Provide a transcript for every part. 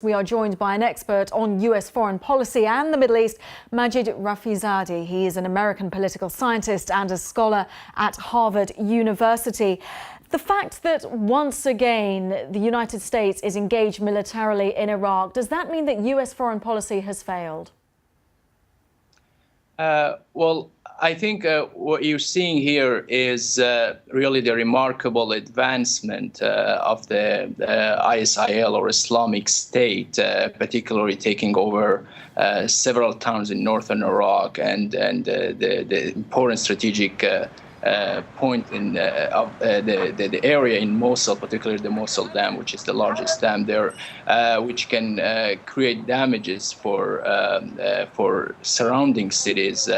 We are joined by an expert on US foreign policy and the Middle East, Majid Rafizadeh. He is an American political scientist and a scholar at Harvard University. The fact that once again the United States is engaged militarily in Iraq, does that mean that US foreign policy has failed? Well, I think what you're seeing here is really the remarkable advancement of the ISIL or Islamic State, particularly taking over several towns in northern Iraq and the important strategic point in of the area in Mosul, particularly the Mosul Dam, which is the largest dam there, which can create damages for surrounding cities,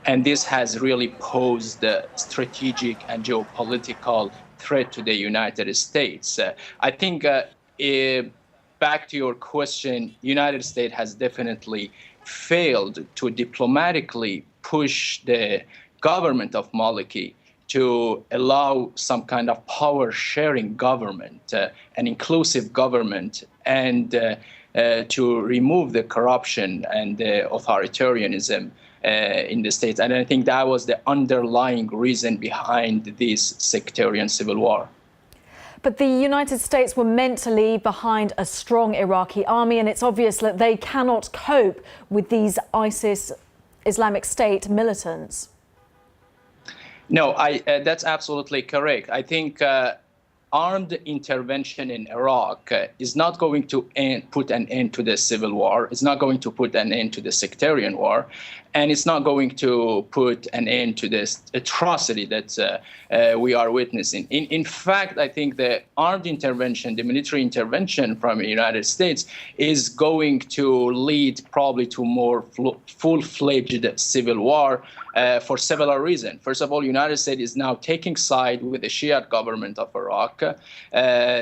and this has really posed a strategic and geopolitical threat to the United States. I think back to your question, United States has definitely failed to diplomatically push the government of Maliki to allow some kind of power-sharing government, an inclusive government, and to remove the corruption and the authoritarianism in the states. And I think that was the underlying reason behind this sectarian civil war. But the United States were meant to leave behind a strong Iraqi army, and it's obvious that they cannot cope with these ISIS, Islamic State militants. No, that's absolutely correct. I think armed intervention in Iraq is not going to put an end to the civil war. It's not going to put an end to the sectarian war. And it's not going to put an end to this atrocity that we are witnessing. In fact, I think the armed intervention, the military intervention from the United States is going to lead probably to more full-fledged civil war for several reasons. First of all, the United States is now taking side with the Shiite government of Iraq.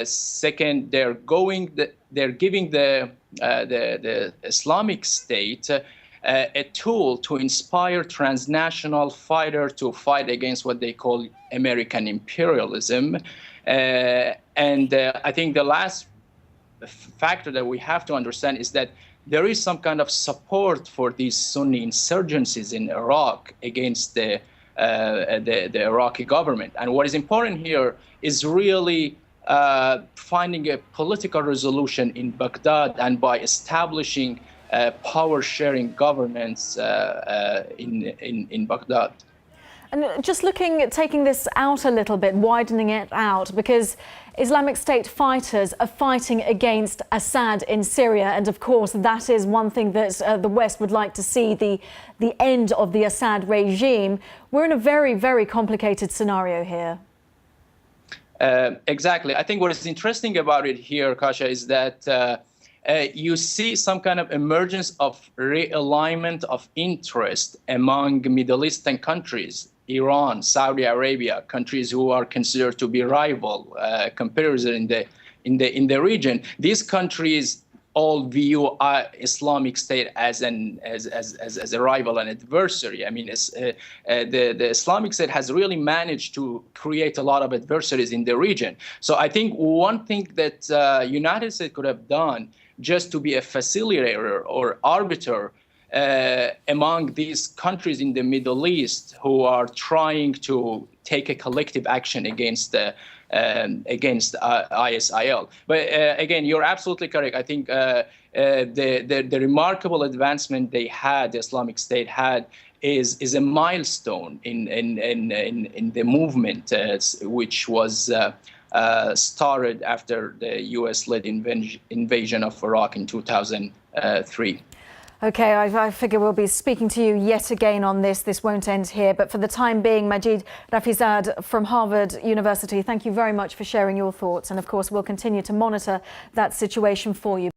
Second, they're giving the Islamic State a tool to inspire transnational fighters to fight against what they call American imperialism. And I think the last factor that we have to understand is that there is some kind of support for these Sunni insurgencies in Iraq against the Iraqi government. And what is important here is really finding a political resolution in Baghdad, and by establishing power-sharing governments in Baghdad. And just looking at taking this out a little bit, widening it out, because Islamic State fighters are fighting against Assad in Syria, and of course that is one thing that the West would like to see, the end of the Assad regime. We're in a very, very complicated scenario here. Exactly. I think what is interesting about it here, Kasha, is that you see some kind of emergence of realignment of interest among Middle Eastern countries, Iran, Saudi Arabia, countries who are considered to be rival competitors in the region. These countries all view Islamic State as a rival and adversary. I mean, the Islamic State has really managed to create a lot of adversaries in the region. So I think one thing that United States could have done, just to be a facilitator or arbiter among these countries in the Middle East who are trying to take a collective action against ISIL. But again, you're absolutely correct. I think the remarkable advancement the Islamic State had is a milestone in the movement, which was started after the US-led invasion of Iraq in 2003. OK, I figure we'll be speaking to you yet again on this. This won't end here. But for the time being, Majid Rafizadeh from Harvard University, thank you very much for sharing your thoughts. And of course, we'll continue to monitor that situation for you.